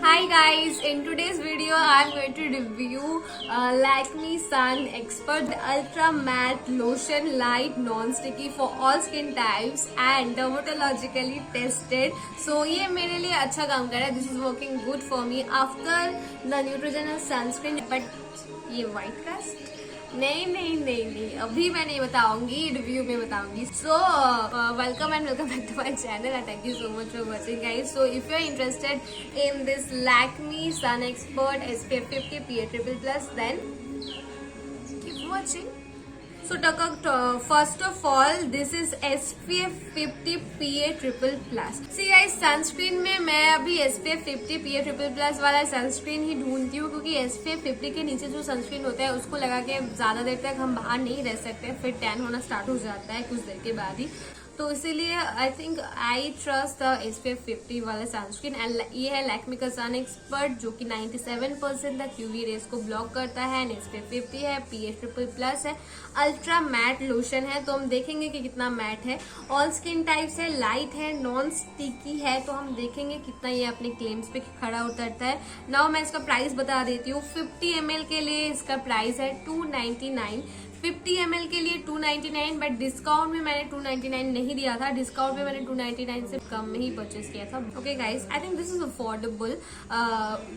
Hi guys, in today's video I am going to review Lakme Sun Expert Ultra Matte Lotion Light Non-Sticky for all skin types and dermatologically tested. So ये मेरे लिए अच्छा काम कर रहा है. This is working good for me after the Neutrogena sunscreen. But ये white cast नहीं अभी मैं नहीं बताऊंगी, रिव्यू में बताऊंगी. So welcome and welcome back to my channel and thank you so much for watching guys. So if you are interested in this Lakme sun expert SPF 50 PA++, then keep watching. So first of all, this is SPF 50 PA++. See guys, sunscreen में मैं अभी SPF 50 PA++ वाला sunscreen ही ढूंढती हूँ, क्योंकि SPF 50 के नीचे जो सनस्क्रीन होता है उसको लगा के ज्यादा देर तक हम बाहर नहीं रह सकते, फिर टैन होना स्टार्ट हो जाता है कुछ देर के बाद ही. तो इसीलिए I think I trust the SPF 50 वाला सनस्क्रीन. एंड ये है लैक्मे का सन एक्सपर्ट जो कि 97% तक UV रेस को ब्लॉक करता है. एंड SPF 50 है, PA++ है, अल्ट्रा मैट लोशन है. तो हम देखेंगे कि कितना मैट है. ऑल स्किन टाइप्स है, लाइट है, नॉन स्टिकी है. तो हम देखेंगे कितना ये अपने क्लेम्स पे खड़ा उतरता है. नाउ मैं इसका प्राइस बता देती हूँ. 50 ml के लिए इसका प्राइस है 299. 50 ml के लिए 299, बट डिस्काउंट में मैंने 299 नहीं दिया था. डिस्काउंट में मैंने 299 से कम में ही परचेज किया था. Okay guys, I think this is affordable.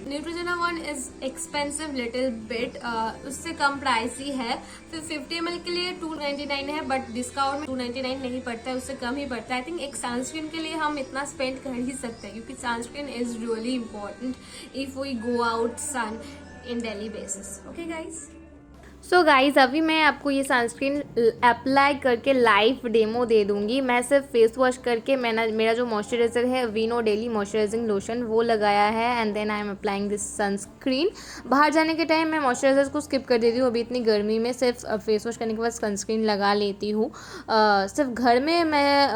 Neutrogena one is expensive little bit, उससे कम प्राइस ही है. फिर 50 ml के लिए 299 है, बट डिस्काउंट में 299 नहीं पड़ता है, उससे कम ही पड़ता है. आई थिंक एक सनस्क्रीन के लिए हम इतना स्पेंड कर ही सकते हैं, क्योंकि sunscreen is really important if we go out sun in daily basis. Okay guys, so guys अभी मैं आपको ये सनस्क्रीन अप्लाई करके लाइव डेमो दे दूंगी. मैं सिर्फ फेस वॉश करके मेरा जो मॉइस्चराइजर है वीनो डेली मॉइस्चराइजिंग लोशन वो लगाया है. And then I am applying this sunscreen. बाहर जाने के टाइम मैं मॉइस्चराइजर को स्किप कर देती हूँ. अभी इतनी गर्मी में सिर्फ फेस वॉश करने के बाद सनस्क्रीन लगा लेती हूँ. सिर्फ घर में मैं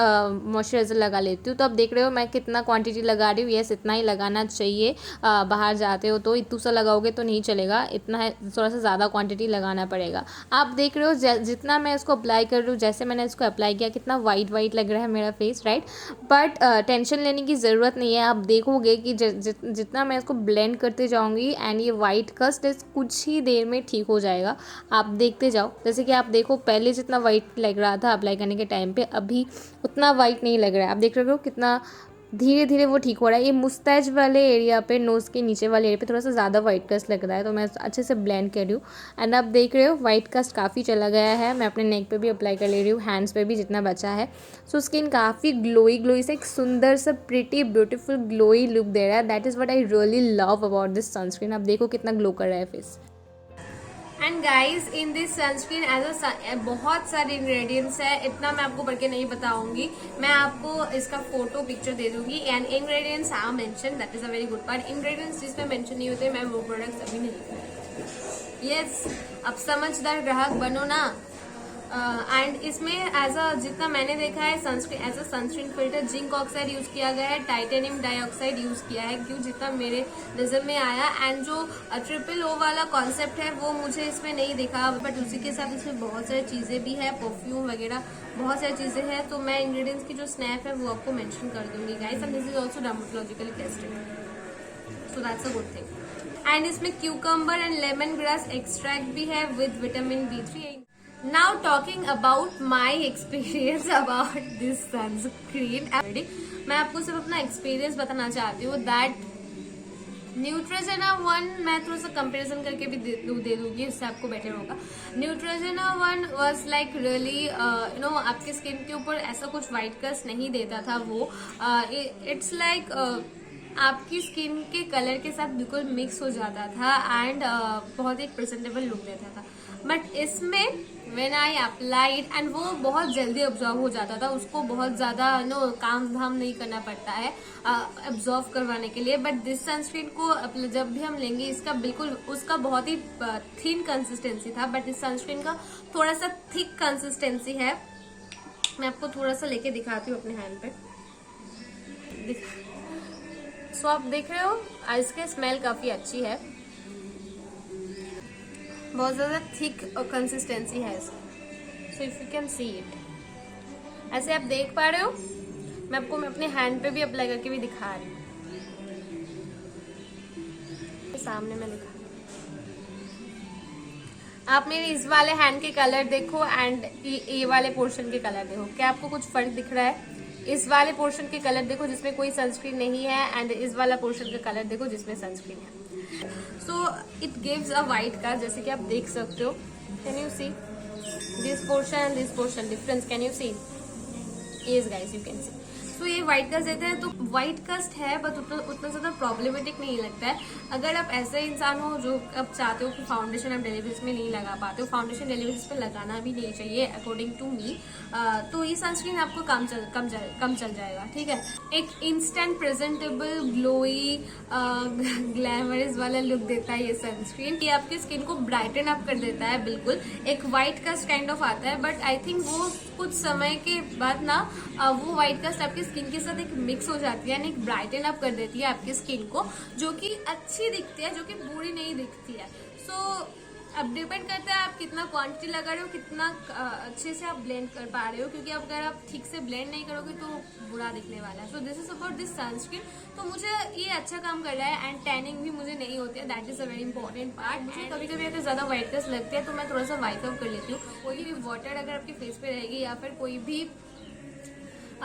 मॉइस्चराइजर लगा लेती हूँ. तो अब देख रहे हो मैं कितना क्वान्टिटी लगा रही हूँ. यस, इतना ही लगाना चाहिए. बाहर जाते हो तो इतना सा लगाओगे तो नहीं चलेगा, इतना थोड़ा सा ज़्यादा क्वान्टिटी लगाना पड़ेगा. आप देख रहे हो जितना मैं इसको अप्लाई कर रही हूँ, जैसे मैंने इसको अप्लाई किया कितना वाइट लग रहा है मेरा फेस, राइट. बट टेंशन लेने की ज़रूरत नहीं है. आप देखोगे कि जितना मैं इसको ब्लेंड करते जाऊँगी एंड ये वाइट कस्ट कुछ ही देर में ठीक हो जाएगा. आप देखते जाओ. जैसे कि आप देखो पहले जितना वाइट लग रहा था अप्लाई करने के टाइम पे, अभी उतना वाइट नहीं लग रहा है. आप देख रहे हो कितना धीरे धीरे वो ठीक हो रहा है. ये मुस्टैच वाले एरिया पे, नोज़ के नीचे वाले एरिया पे थोड़ा सा ज़्यादा वाइट कस्ट लग रहा है, तो मैं अच्छे से ब्लेंड कर रही हूँ. एंड आप देख रहे हो वाइट कस्ट काफ़ी चला गया है. मैं अपने नेक पे भी अप्लाई कर ले रही हूँ, हैंड्स पे भी जितना बचा है. सो स्किन काफ़ी ग्लोई से एक सुंदर सा प्रिटी ब्यूटीफुल ग्लोई लुक दे रहा है. That is what I really love about this sunscreen. आप देखो कितना ग्लो कर रहा है face. And guys in this sunscreen बहुत सारे इंग्रेडिएंट्स है, इतना मैं आपको पढ़ के नहीं बताऊंगी. मैं आपको इसका फोटो पिक्चर दे दूंगी. And ingredients are mention, that is a very good part. Ingredients जिसमें मेंशन नहीं होते मैं वो प्रोडक्ट्स अभी नहीं लिखूंगी. यस, अब समझदार ग्राहक बनो ना. एंड इसमें जितना मैंने देखा है sunscreen as a sunscreen filter zinc oxide use किया गया है, टाइटेनियम डाइऑक्साइड यूज किया है, क्यों जितना मेरे नजर में आया. एंड जो ट्रिपल O वाला कॉन्सेप्ट है वो मुझे इसमें नहीं दिखा, बट उसी के साथ इसमें बहुत सारी चीजें भी है, परफ्यूम वगैरह बहुत सारी चीजें हैं. तो मैं इंग्रेडिएंट्स की जो स्नैप है वो आपको मेंशन कर दूंगी guys. And this is also dermatologically tested, so that's a good thing. And इसमें cucumber and lemon grass extract भी है with vitamin B3. Now talking about my experience about this sunscreen. मैं आपको सिर्फ अपना एक्सपीरियंस बताना चाहती हूँ. दैट न्यूट्रोजेना वन मैं थोड़ा सा कंपैरिजन करके भी दे दूंगी, इससे आपको बेटर होगा. Neutrogena one was like really आपके स्किन के ऊपर ऐसा कुछ वाइट कस्ट नहीं देता था. वो इट्स लाइक आपकी स्किन के कलर के साथ बिल्कुल मिक्स हो जाता था. एंड बहुत एक प्रेजेंटेबल लुक देता था. बट इसमें व्हेन आई अप्लाइड एंड वो बहुत जल्दी ऑब्जॉर्व हो जाता था. उसको बहुत ज्यादा काम धाम नहीं करना पड़ता है ऑब्जॉर्व करवाने के लिए. बट दिस सनस्क्रीन को जब भी हम लेंगे इसका बिल्कुल उसका बहुत ही थिन कंसिस्टेंसी था, बट इस सनस्क्रीन का थोड़ा सा थिक कंसिस्टेंसी है. मैं आपको थोड़ा सा लेके दिखाती हूँ अपने हैंड पे. सो आप देख रहे हो इसकी स्मेल काफी अच्छी है, बहुत ज्यादा थिक कंसिस्टेंसी है इसकी. सो if you can see it, ऐसे आप देख पा रहे हो. मैं आपको अपने हैंड पे भी अप्लाई करके भी दिखा रही हूँ. सामने मैं दिखा, आप मेरे इस वाले हैंड के कलर देखो एंड ये वाले पोर्शन के कलर देखो, क्या आपको कुछ फर्क दिख रहा है? इस वाले पोर्शन के कलर देखो जिसमें कोई सनस्क्रीन नहीं है एंड इस वाला पोर्शन का कलर देखो जिसमें सनस्क्रीन है। So it gives a white का, जैसे कि आप देख सकते हो। Can you see this portion and this portion difference? Can you see? Yes guys, you can see. तो ये व्हाइट कास्ट देते हैं, तो व्हाइट कास्ट है बट उतना ज्यादा प्रॉब्लमेटिक नहीं लगता है। अगर आप ऐसे इंसान हो जो आप चाहते हो कि फाउंडेशन आप डेली बेसिस में नहीं लगा पाते हो, फाउंडेशन डेली बेसिस पे लगाना भी नहीं चाहिए अकॉर्डिंग टू मी, तो ये सनस्क्रीन आपको कम चल जाएगा, ठीक है। एक इंस्टेंट प्रेजेंटेबल ग्लोई ग्लैमरस वाला लुक देता है ये सनस्क्रीन। ये आपकी स्किन को ब्राइटन अप कर देता है, बिल्कुल एक व्हाइट कास्ट काइंड ऑफ आता है, बट आई थिंक वो कुछ समय के बाद ना वो व्हाइट कास्ट आपकी स्किन के साथ एक मिक्स हो जाती है, एक ब्राइटन अप कर देती है आपकी स्किन को, जो कि अच्छी दिखती है, जो कि बुरी नहीं दिखती है। सो अब डिपेंड करता है आप कितना क्वांटिटी लगा रहे हो, कितना अच्छे से आप ब्लेंड कर पा रहे हो, क्योंकि अब अगर आप ठीक से ब्लेंड नहीं करोगे तो बुरा दिखने वाला है। So this is about this sunscreen. तो मुझे ये अच्छा काम कर रहा है एंड टैनिंग भी मुझे नहीं होती है, that is a very important part. मुझे कभी कभी अगर ज्यादा व्हाइट कास्ट लगती है तो मैं थोड़ा सा वाइट अप कर लेती हूँ। कोई भी वाटर अगर आपके फेस पे रहेगी या फिर कोई भी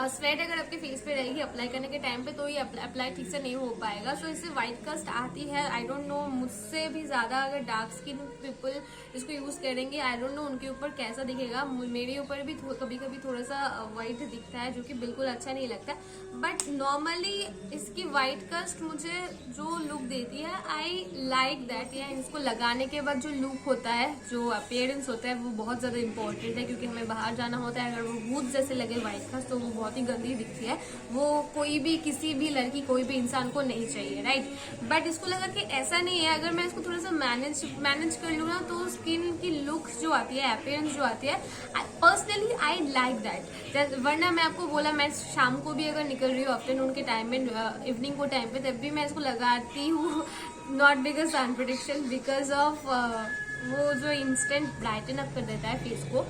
स्वेट अगर आपके फेस पे रहेगी अप्लाई करने के टाइम पे, तो ये अप्लाई ठीक से नहीं हो पाएगा। सो इससे व्हाइट कास्ट आती है। आई डोंट नो, मुझसे भी ज्यादा अगर डार्क स्किन पीपल इसको यूज करेंगे, आई डोंट नो उनके ऊपर कैसा दिखेगा। मेरे ऊपर भी कभी कभी थोड़ा सा व्हाइट दिखता है, जो कि बिल्कुल अच्छा नहीं लगता, बट नॉर्मली इसकी व्हाइट कास्ट मुझे जो लुक देती है, आई लाइक दैट। या इसको लगाने के बाद जो लुक होता है, जो अपीयरेंस होता है, वो बहुत ज्यादा इंपॉर्टेंट है, क्योंकि हमें बाहर जाना होता है। अगर वो भूत जैसे लगे व्हाइट कास्ट तो वो बहुत ही गंदी दिखती है, वो कोई भी किसी भी लड़की कोई भी इंसान को नहीं चाहिए, राइट। बट इसको लगा कि ऐसा नहीं है, अगर मैं इसको थोड़ा सा मैनेज कर लूँ ना, तो स्किन की लुक जो आती है, अपीयरेंस जो आती है, पर्सनली आई लाइक दैट। वरना मैं आपको बोला, मैं शाम को भी अगर निकल रही हूँ आफ्टरनून के टाइम में, इवनिंग को टाइम पे, तब भी मैं इसको लगाती हूँ, not because sun protection, because of वो जो इंस्टेंट ब्राइटन अप कर देता है फेस को।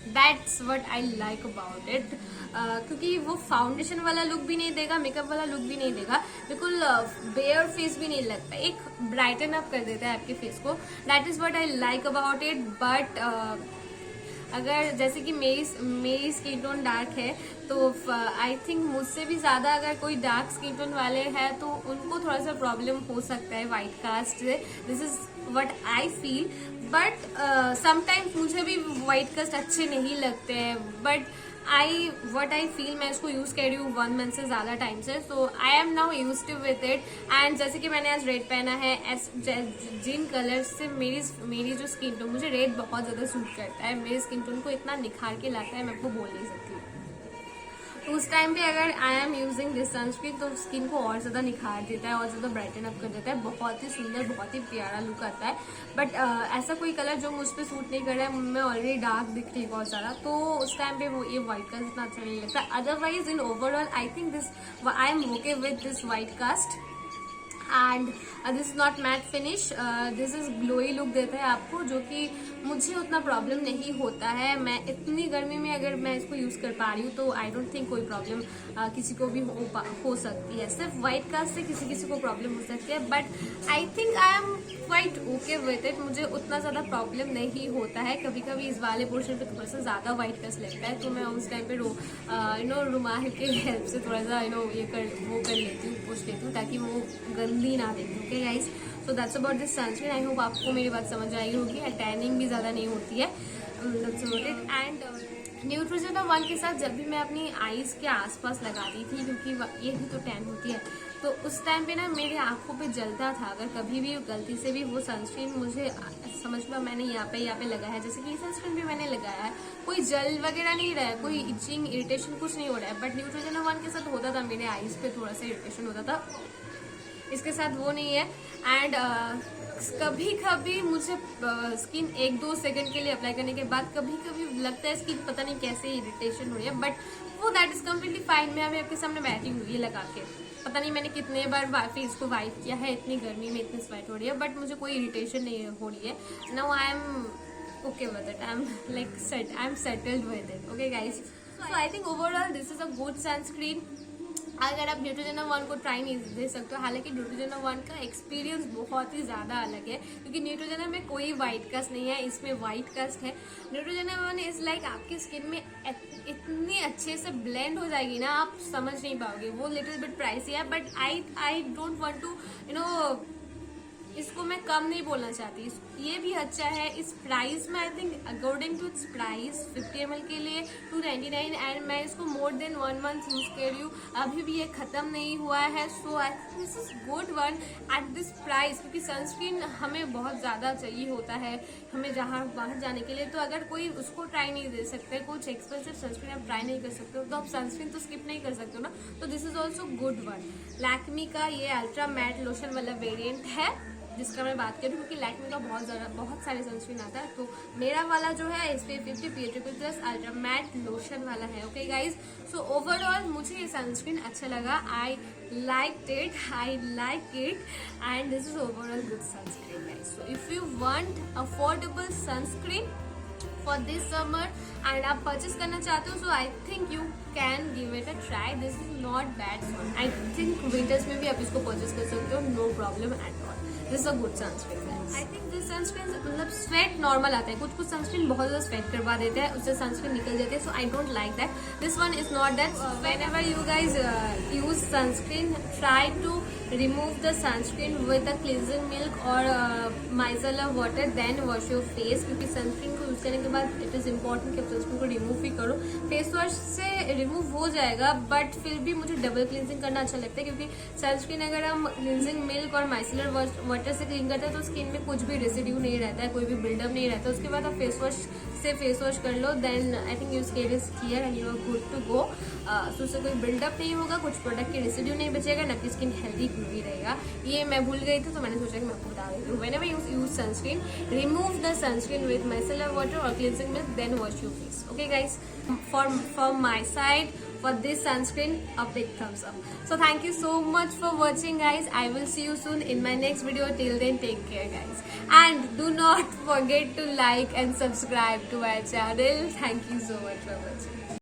That's what I like about it, क्योंकि वो फाउंडेशन वाला लुक भी नहीं देगा, मेकअप वाला लुक भी नहीं देगा, बिल्कुल बेयर फेस भी नहीं लगता, एक ब्राइटन अप कर देता है आपके फेस को। That is what I like about it. But अगर जैसे कि मेरी स्किन टोन डार्क है, तो आई थिंक मुझसे भी ज्यादा अगर कोई डार्क स्किन टोन वाले हैं तो उनको थोड़ा सा प्रॉब्लम हो सकता है व्हाइट कास्ट से। This is what I feel. But sometimes मुझे भी व्हाइट कास्ट अच्छे नहीं लगते हैं, बट वट आई फील, मैं इसको यूज कर रही हूँ 1 मंथ से ज्यादा टाइम से, so I am now use to with it. And जैसे कि मैंने आज रेड पहना है, जिन कलर से मेरी जो स्किन टोन, मुझे रेड बहुत ज्यादा सूट करता है, मेरी स्किन टोन को इतना निखार के लाता है, मैं आपको बोल नहीं सकती। तो उस टाइम पे अगर I am using this sunscreen तो स्किन को और ज्यादा निखार देता है, और ज्यादा ब्राइटन अप कर देता है, बहुत ही सुंदर, बहुत ही प्यारा लुक आता है। बट ऐसा कोई कलर जो मुझ पे सूट नहीं कर रहा है, मैं ऑलरेडी डार्क दिख रही बहुत ज्यादा, तो उस टाइम पे वो ये व्हाइट कास्ट इतना अच्छा नहीं लगता। Otherwise in overall I think this, I am okay with this white cast. And this is not matte finish, this is glowy look देता है आपको, जो कि मुझे उतना प्रॉब्लम नहीं होता है। मैं इतनी गर्मी में अगर मैं इसको यूज कर पा रही हूँ तो आई डोंट थिंक कोई प्रॉब्लम किसी को भी हो सकती है। सिर्फ व्हाइट कास्ट से किसी को प्रॉब्लम हो सकती है, but I think I am quite okay with it, मुझे उतना ज्यादा प्रॉब्लम नहीं होता है। कभी कभी इस वाले पोर्शन पे थोड़ा सा ज्यादा व्हाइट कास्ट लगता है, तो मैं उस टाइम पे रुमाल के हेल्प से थोड़ा सा वो कर लेती हूँ, पोंछ लेती हूँ, ताकि वो गंदी ना दिखे। Okay guys, so that's about this sunscreen. I hope आपको मेरी बात समझ आई होगी। टैनिंग भी ज्यादा नहीं होती है, that's about it. And Neutrogena 1 के साथ जब भी मैं अपनी आईज के आसपास लगाती थी, क्योंकि ये भी तो टैन होती है, तो उस टाइम पे ना मेरी आंखों पे जलता था। अगर कभी भी गलती से भी वो सनस्क्रीन मुझे समझ लो मैंने यहाँ पे लगाया है, जैसे कि सनस्क्रीन भी मैंने लगाया है, कोई जल वगैरह नहीं रहा है, कोई इचिंग इरिटेशन कुछ नहीं हो रहा है। बट न्यूट्रोजेना 1 के साथ होता था, मेरे आईज पे थोड़ा सा इरिटेशन होता था, इसके साथ वो नहीं है। एंड कभी कभी मुझे स्किन 1-2 सेकंड के लिए अप्लाई करने के बाद कभी कभी लगता है स्किन पता नहीं कैसे इरिटेशन हो रही है, बट वो दैट इज कम्प्लीटली फाइन। मैं अभी आपके सामने बैठी हूँ ये लगा के, पता नहीं मैंने कितने बार फेस को वाइप किया है, इतनी गर्मी में इतनी स्वेट हो रही है, बट मुझे कोई इरिटेशन नहीं हो रही है। Now I am okay with it, I'm like I'm settled with it. Okay guys, so I think overall this is a good sunscreen. अगर आप न्यूट्रोजेना 1 को ट्राई नहीं दे सकते हो, हालांकि न्यूट्रोजेना 1 का एक्सपीरियंस बहुत ही ज़्यादा अलग है, क्योंकि न्यूट्रोजेना में कोई वाइट कास्ट नहीं है, इसमें वाइट कास्ट है। न्यूट्रोजेना 1 इज लाइक आपकी स्किन में इतनी अच्छे से ब्लेंड हो जाएगी ना, आप समझ नहीं पाओगे। वो लिटिल बिट प्राइसी है, but I don't want to इसको मैं कम नहीं बोलना चाहती, ये भी अच्छा है। इस प्राइस में I think according to its price 50 ml के लिए 299, एंड मैं इसको मोर देन 1 मंथ यूज कर रही हूँ, अभी भी ये खत्म नहीं हुआ है। So I think this is good one at this price, क्योंकि सनस्क्रीन हमें बहुत ज़्यादा चाहिए होता है हमें जहाँ बाहर जाने के लिए। तो अगर कोई उसको ट्राई नहीं दे सकते, कुछ एक्सपेंसिव सनस्क्रीन आप ट्राई नहीं कर सकते हो, तो आप सनस्क्रीन तो स्किप नहीं कर सकते हो ना। तो this is also good one. Lakme का ये अल्ट्रा मैट लोशन वाला वेरिएंट है जिसका मैं बात करूँ, क्योंकि लैक्मी का बहुत सारे सनस्क्रीन आता है। तो मेरा वाला जो है SPF 50 PA++ ultra mat lotion वाला है। ओके गाइज, सो ओवरऑल मुझे ये सनस्क्रीन अच्छा लगा, I like it and this is overall good sunscreen guys. So if you want affordable sunscreen for this summer and आप परचेस करना चाहते हो, so I think you can give it a try, this is not bad one. I think winters में भी आप इसको purchase कर सकते हो, no problem at all. This is a good sunscreen. I think this sunscreen मतलब sweat normal आता है, कुछ सनस्क्रीन बहुत ज्यादा स्वेट करवा देते हैं, उससे सनस्क्रीन निकल जाती है, so I don't like that. This one is not that. Whenever you guys use sunscreen, try to remove the sunscreen with a cleansing milk और micellar water, then wash your face, क्योंकि sunscreen को use करने के बाद it is important कि आप sunscreen को remove भी करो। फेस वॉश से रिमूव हो जाएगा, बट फिर भी मुझे डबल क्लींजिंग करना अच्छा लगता है, क्योंकि सनस्क्रीन अगर हम क्लींजिंग मिल्क और माइसेलर वाटर से क्लीन करते हैं तो स्किन में कुछ भी रेसिड्यू नहीं रहता है, कोई भी बिल्डअप नहीं रहता। उसके बाद आप फेस वॉश से फेस वॉश कर लो, then I think your skin is clear and you are good to go. तो उससे कोई बिल्डअप नहीं होगा, कुछ प्रोडक्ट के रेसिड्यू नहीं बचेगा, ना कि स्किन हेल्दी ग्लोई रहेगा। ये मैं भूल गई थी, तो मैंने सोचा कि मैं आपको बता देती हूँ। Whenever you use sunscreen, remove the sunscreen with micellar water और cleansing milk, then wash your face. Okay guys, from my side for this sunscreen, a big thumbs up. So thank you so much for watching guys. I will see you soon in my next video. Till then, take care guys, and do not forget to like and subscribe to our channel. Thank you so much for watching.